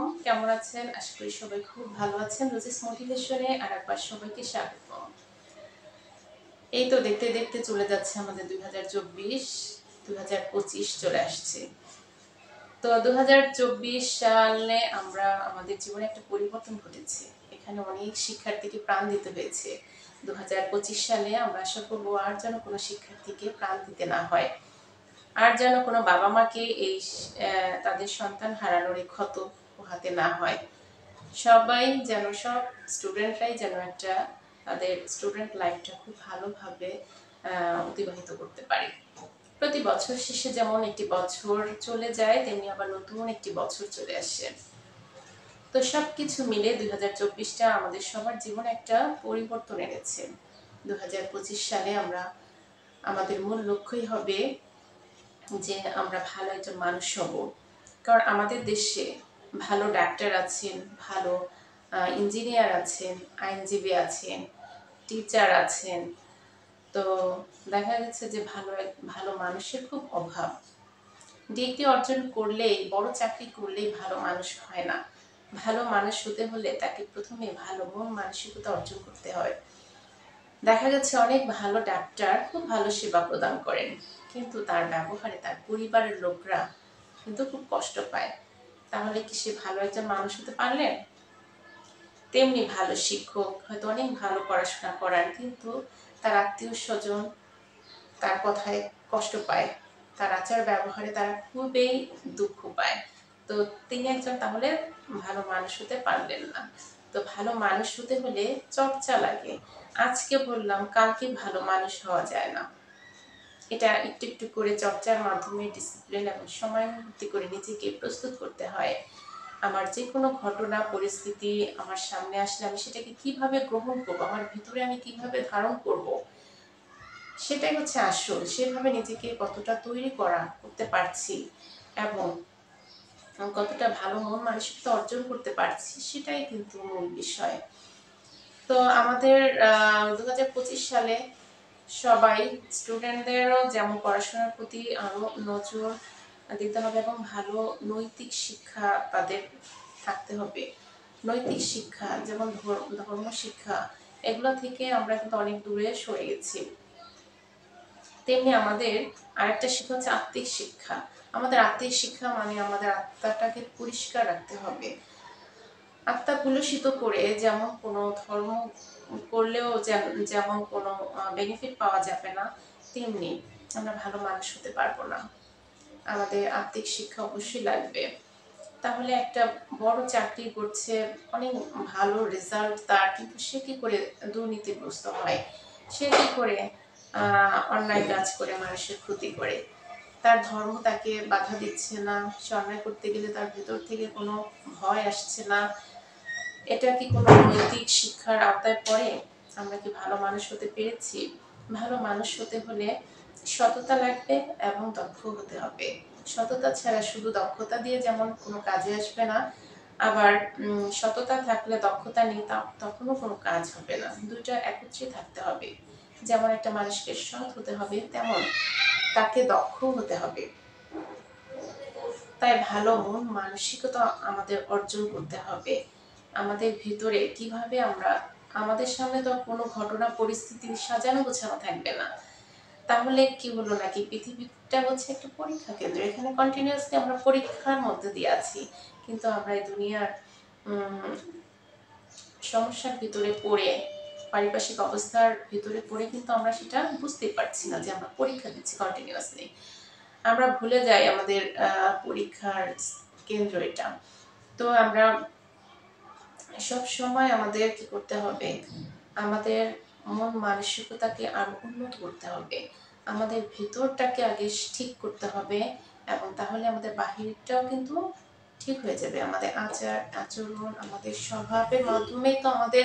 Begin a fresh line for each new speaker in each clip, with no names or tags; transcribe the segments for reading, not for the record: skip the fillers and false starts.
আলাইকুম, কেমন আছেন? আশা করি সবাই খুব ভালো আছেন। রোজিস মোটিভেশনে আরেকবার সবাইকে স্বাগতম। এই তো দেখতে দেখতে চলে যাচ্ছে আমাদের 2024, 2025 চলে আসছে। তো 2024 সালে আমরা আমাদের জীবনে একটা পরিবর্তন ঘটেছে। এখানে অনেক শিক্ষার্থীকে প্রাণ দিতে হয়েছে। 2025 সালে আমরা আশা করব আর যেন কোনো শিক্ষার্থীকে প্রাণ দিতে না হয়। আর যেন কোনো বাবা-মাকে এই তাদের সন্তান হারানোর এই ক্ষত পোহাতে না হয়। সবাই যেন সব স্টুডেন্টরাই যেন একটা তাদের স্টুডেন্ট লাইফটা খুব ভালোভাবে অতিবাহিত করতে পারে। প্রতি বছর শেষে যেমন একটি বছর চলে যায় তেমনি আবার নতুন একটি বছর চলে আসে। তো সবকিছু মিলে 2024টা আমাদের সবার জীবনে একটা পরিবর্তন এনেছে। 2025 সালে আমরা আমাদের মূল লক্ষ্যই হবে যে আমরা ভালো একজন মানুষ হব। কারণ আমাদের দেশে ভালো ডাক্তার আছেন, ভালো ইঞ্জিনিয়ার আছেন, আইনজীবী আছেন, টিচার আছেন। তো দেখা গেছে যে ভালো মানুষের খুব অভাব। ডিগ্রি অর্জন করলেই, বড় চাকরি করলেই ভালো মানুষ হয় না। ভালো মানুষ হতে হলে তাকে প্রথমে ভালো মন মানসিকতা অর্জন করতে হয়। দেখা গেছে অনেক ভালো ডাক্তার খুব ভালো সেবা প্রদান করেন, কিন্তু তার ব্যবহারে তার পরিবারের লোকরা কিন্তু খুব কষ্ট পায়। তাহলে কি সে ভালো একজন মানুষ হতে পারলেন? তেমনি ভালো শিক্ষক হয়তো অনেক ভালো পড়াশোনা করান, কিন্তু তার আত্মীয় স্বজন তার কথায় কষ্ট পায়, তার আচার ব্যবহারে তারা খুবই দুঃখ পায়। তো তিনি একজন তাহলে ভালো মানুষ হতে পারলেন না। তো ভালো মানুষ হতে হলে চর্চা লাগে। আজকে বললাম কালকে ভালো মানুষ হওয়া যায় না। এটা একটু একটু করে চর্চার মাধ্যমে ডিসিপ্লিন এবং সময়ানুবর্তী করে নিজেকে প্রস্তুত করতে হয়। আমার যে কোনো ঘটনা পরিস্থিতি আমার সামনে আসলে আমি সেটাকে কিভাবে গ্রহণ করব, আমার ভিতরে আমি কিভাবে ধারণ করব, সেটাই হচ্ছে আসল। সেভাবে নিজেকে কতটা তৈরি করতে পারছি এবং কতটা ভালো মন মানসিকতা অর্জন করতে পারছি, সেটাই কিন্তু মূল বিষয়। তো আমাদের 2025 সালে সবাই স্টুডেন্টদেরও যেমন পড়াশোনার প্রতি আরো নজর দিতে হবে এবং ভালো নৈতিক শিক্ষা তাদের থাকতে হবে। নৈতিক শিক্ষা যেমন ধর্ম শিক্ষা, এগুলো থেকে আমরা কিন্তু অনেক দূরে সরে গেছি। তেমনি আমাদের আরেকটা শিক্ষা হচ্ছে আত্মিক শিক্ষা। আমাদের আত্মিক শিক্ষা মানে আমাদের আত্মাটাকে পরিষ্কার রাখতে হবে। আত্মা কুলুষিত করে যেমন কোনো ধর্ম করলেও যেমন কোনো বেনিফিট পাওয়া যাবে না, তেমনি আমরা ভালো মানুষ হতে পারবো না। আমাদের আত্মিক শিক্ষা অবশ্যই লাগবে। তাহলে একটা বড় চাকরি করছে, অনেক ভালো রেজাল্ট তার, কিন্তু সে কি করে দুর্নীতিগ্রস্ত হয়, সে কি করে অন্যায় কাজ করে মানুষের ক্ষতি করে, তার ধর্ম তাকে বাধা দিচ্ছে না, সে অন্যায় করতে গেলে তার ভেতর থেকে কোনো ভয় আসছে না, এটা কি কোনো নৈতিক শিক্ষার আওতায় পড়ে? আমরা কি ভালো মানুষ হতে পেরেছি? ভালো মানুষ হতে হলে সততা লাগবে এবং দক্ষ হতে হবে। সততা ছাড়া শুধু দক্ষতা দিয়ে যেমন কোনো কাজে আসবে না, আবার সততা থাকলে দক্ষতা নেই তখনও কোনো কাজ হবে না। দুইটা একত্রে থাকতে হবে। যেমন একটা মানুষকে সৎ হতে হবে, তেমন তাকে দক্ষ হতে হবে। তাই ভালো মন মানসিকতা আমাদের অর্জন করতে হবে। আমাদের ভিতরে কিভাবে আমরা, আমাদের সামনে তো কোনো ঘটনা পরিস্থিতি সাজানো গোছানো থাকবে না। তাহলে কি হলো নাকি, পৃথিবীটা হচ্ছে একটা পরীক্ষা কেন্দ্র, এখানে কন্টিনিউয়াসলি আমরা পরীক্ষার মধ্যে দিয়ে আছি, কিন্তু আমরা এই দুনিয়ার সমস্যার ভিতরে পড়ে, পারিপার্শ্বিক অবস্থার ভিতরে পড়ে কিন্তু আমরা সেটা বুঝতেই পারছি না যে আমরা পরীক্ষা দিচ্ছি কন্টিনিউয়াসলি। আমরা ভুলে যাই আমাদের পরীক্ষার কেন্দ্র এটা। তো আমরা সব সময় আমাদের কি করতে হবে, আমাদের মন মানসিকতাকে আরো উন্নত করতে হবে, আমাদের ভিতরটাকে আগে ঠিক করতে হবে, এবং তাহলে আমাদের বাহিরটাও কিন্তু ঠিক হয়ে যাবে। আমাদের আচার আচরণ, আমাদের স্বভাবের মাধ্যমেই তো আমাদের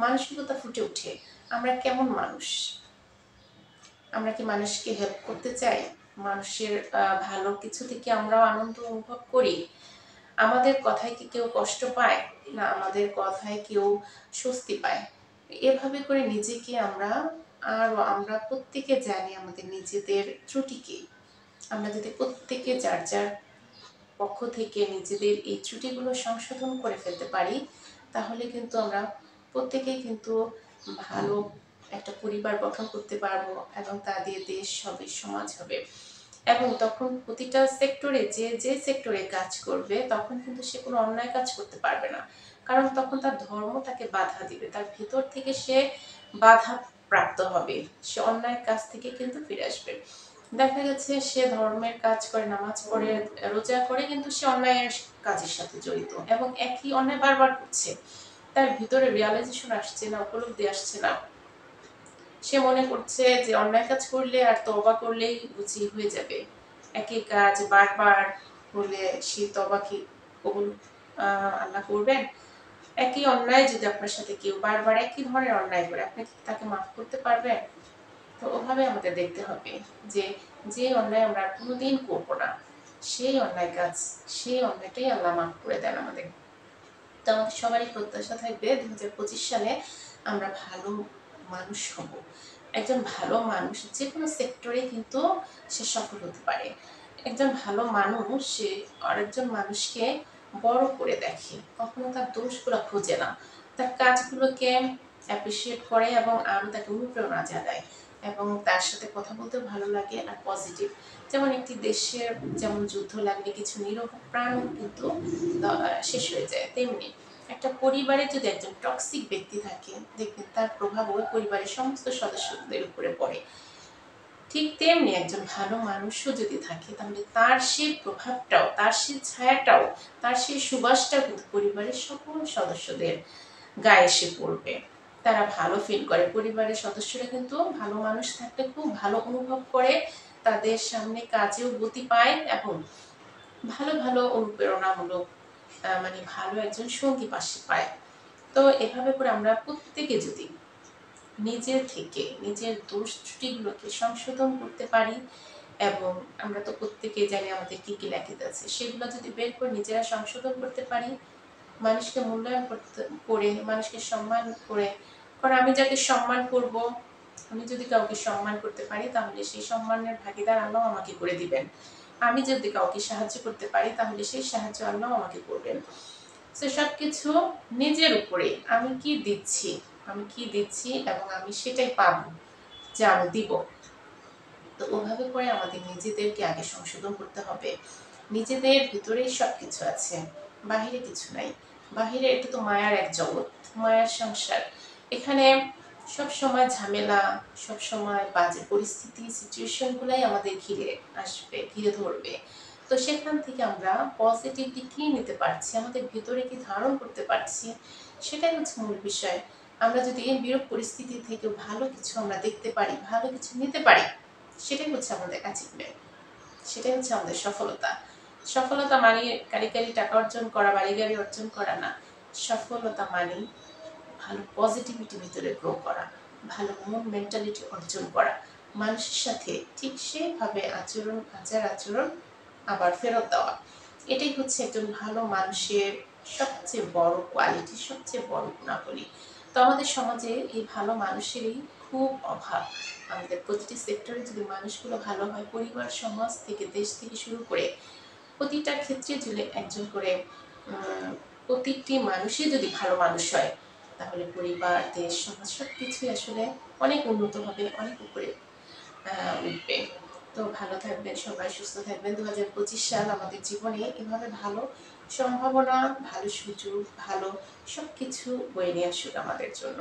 মানসিকতা ফুটে ওঠে। আমরা কেমন মানুষ, আমরা কি মানুষকে হেল্প করতে চাই, মানুষের ভালো কিছু থেকে আমরাও আনন্দ অনুভব করি, আমাদের কথায় কি কেউ কষ্ট পায়, না আমাদের কথায় কেউ স্বস্তি পায়? এভাবে করে নিজেকে আমরা প্রত্যেকে জানি আমাদের নিজেদের ত্রুটি কি। আমরা যদি প্রত্যেকে যার যার পক্ষ থেকে নিজেদের এই ত্রুটিগুলো সংশোধন করে ফেলতে পারি, তাহলে কিন্তু আমরা প্রত্যেকেই কিন্তু ভালো একটা পরিবার গঠন করতে পারবো এবং তা দিয়ে দেশ হবে, সমাজ হবে। এবং তখন প্রতিটা সেক্টরে যে যে সেক্টরে কাজ করবে তখন কিন্তু সে কোনো অন্যায় কাজ করতে পারবে না, কারণ তখন তার ধর্ম তাকে বাধা দিবে, তার ভিতর থেকে সে বাধা প্রাপ্ত হবে, সে অন্যায় কাজ থেকে কিন্তু ফিরে আসবে। দেখা গেছে সে ধর্মের কাজ করে, নামাজ পড়ে, রোজা করে, কিন্তু সে অন্যায়ের কাজের সাথে জড়িত এবং একই অন্যায় বারবার করছে। তার ভিতরে রিয়ালাইজেশন আসছে না, উপলব্ধি আসছে না। সে মনে করছে যে অন্যায় কাজ করলে আর তওবা করলেই বুঝি হয়ে যাবে। একই কাজ বারবার করলে সে তওবা কি কবুল আল্লাহ করবেন? একই অন্যায় যদি আপনার সাথে কেউ বারবার একই ধরনের অন্যায় করে, আপনি কি তাকে মাফ করতে পারবেন? তো ওভাবে আমাদের দেখতে হবে যে যে অন্যায় আমরা আর কোনোদিন করবো না, সেই অন্যায় কাজ, সেই অন্যায়টাই আল্লাহ মাফ করে দেন আমাদের। তো আমাদের সবারই প্রত্যাশা থাকবে 2025 সালে আমরা ভালো মানুষ হব। একজন ভালো মানুষ যে কোনো সেক্টরে কিন্তু সে সফল হতে পারে। একজন ভালো মানুষ সে আরেকজন মানুষকে বড় করে দেখে, কখনো তার দোষগুলো খোঁজে না, তার কাজগুলোকে অ্যাপ্রিসিয়েট করে এবং আরো তাকে অনুপ্রেরণা জাগায় এবং তার সাথে কথা বলতে ভালো লাগে আর পজিটিভ। যেমন একটি দেশের যেমন যুদ্ধ লাগলে কিছু নিরহ প্রাণ কিন্তু শেষ হয়ে যায়, তেমনি একটা পরিবারে যদি একজন টক্সিক ব্যক্তি থাকে, দেখবেন তার প্রভাব ওই পরিবারের সমস্ত সদস্যদের উপরে পড়ে। ঠিক তেমনি একজন ভালো মানুষও যদি থাকে, তাহলে তার সেই প্রভাবটাও, তার সেই ছায়াটাও, তার সেই সুবাসটাও কিন্তু পরিবারের সকল সদস্যদের গায়ে এসে পড়বে। তারা ভালো ফিল করে, পরিবারের সদস্যরা কিন্তু ভালো মানুষ থাকলে খুব ভালো অনুভব করে, তাদের সামনে কাজেও গতি পায় এবং ভালো ভালো অনুপ্রেরণামূলক মানে ভালো একজন সঙ্গী পাশে পায়। তো এভাবে করে আমরা প্রত্যেকে যদি নিজের থেকে নিজের দোষ ত্রুটিগুলোকে সংশোধন করতে পারি, এবং আমরা তো প্রত্যেকে জানি আমাদের কি কি ল্যাকিংস আছে, সেগুলো যদি বের করে নিজেরা সংশোধন করতে পারি, মানুষকে মূল্যায়ন করতে করে, মানুষকে সম্মান করে, কারণ আমি যাকে সম্মান করব, আমি যদি কাউকে সম্মান করতে পারি, তাহলে সেই সম্মানের ভাগিদার আল্লাহ আমাকে করে দিবেন। আমি যদি কাউকে সাহায্য করতে পারি, তাহলে সেই সাহায্য আল্লাহ আমাকে করবেন। তো সবকিছু নিজের উপরে, আমি কি দিচ্ছি, আমি কি দিচ্ছি এবং আমি সেটাই পাবো যে আমি দিব। তো ওভাবে করে আমাদের নিজেদেরকে আগে সংশোধন করতে হবে। নিজেদের ভিতরেই সবকিছু আছে, বাহিরে কিছু নাই। বাহিরে এটা তো মায়ার এক জগৎ, মায়ার সংসার। এখানে সব সময় ঝামেলা, সব সময় বাজে পরিস্থিতি, সিচুয়েশন গুলাই আমাদের ঘিরে আসবে, ঘিরে ধরবে। তো সেখান থেকে আমরা পজিটিভলি কি নিতে পারছি, আমাদের ভিতরে কি ধারণ করতে পারছি, সেটাই হচ্ছে মূল বিষয়। আমরা যদি বিরূপ পরিস্থিতি থেকে ভালো কিছু আমরা দেখতে পারি, ভালো কিছু নিতে পারি, সেটাই হচ্ছে আমাদের অ্যাচিভমেন্ট, সেটাই হচ্ছে আমাদের সফলতা। সফলতা মানে কারি কারি টাকা অর্জন করা, বাড়ি গাড়ি অর্জন করা না। সফলতা মানে ভালো পজিটিভিটি ভিতরে গ্রো করা, ভালো মন মেন্টালিটি অর্জন করা, মানুষের সাথে ঠিক সেভাবে আচরণ আবার ফেরত দেওয়া। এটাই হচ্ছে একজন ভালো মানুষের সবচেয়ে বড় কোয়ালিটি, সবচেয়ে বড় গুণাবলী। তো আমাদের সমাজে এই ভালো মানুষেরই খুব অভাব। আমাদের প্রতিটি সেক্টরে যদি মানুষগুলো ভালো হয়, পরিবার, সমাজ থেকে, দেশ থেকে শুরু করে প্রতিটা ক্ষেত্রে যদি একজন করে প্রতিটি মানুষই যদি ভালো মানুষ হয়, তাহলে পরিবার, দেশ, সমাজ সবকিছুই আসলে অনেক উন্নত হবে, অনেক উপরে উঠবে। তো ভালো থাকবেন সবাই, সুস্থ থাকবেন। 2025 সাল আমাদের জীবনে এভাবে ভালো সম্ভাবনা, ভালো সুযোগ, ভালো সবকিছু বয়ে নিয়ে আসুক আমাদের জন্য।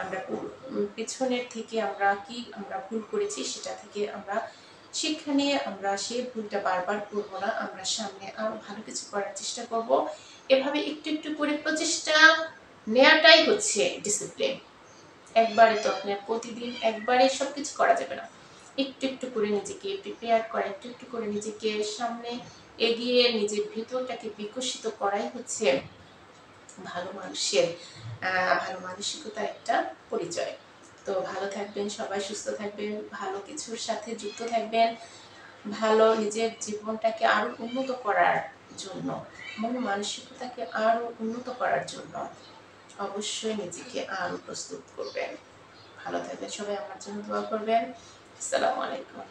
আমরা পিছনের থেকে আমরা ভুল করেছি, সেটা থেকে আমরা শিক্ষা নিয়ে আমরা সেই ভুলটা বারবার করবো না, আমরা সামনে আরো ভালো কিছু করার চেষ্টা করব। এভাবে একটু একটু করে প্রচেষ্টা নেওয়াটাই হচ্ছে ডিসিপ্লিন। একবারে তো আপনার প্রতিদিন একবারে সবকিছু করা যাবে না। একটু একটু করে নিজেকে প্রিপেয়ার করা, একটু একটু করে নিজেকে সামনে এগিয়ে নিজের ভিতরটাকে বিকশিত করাই হচ্ছে ভালো মানুষের ভালো মানসিকতার একটা পরিচয়। তো ভালো থাকবেন সবাই, সুস্থ থাকবেন, ভালো কিছুর সাথে যুক্ত থাকবেন, ভালো নিজের জীবনটাকে আরো উন্নত করার জন্য, মন মানসিকতাকে আরো উন্নত করার জন্য অবশ্যই নিজেকে আরো প্রস্তুত করবেন। ভালো থাকবেন সবাই, আমার জন্য দোয়া করবেন। আসসালামু আলাইকুম।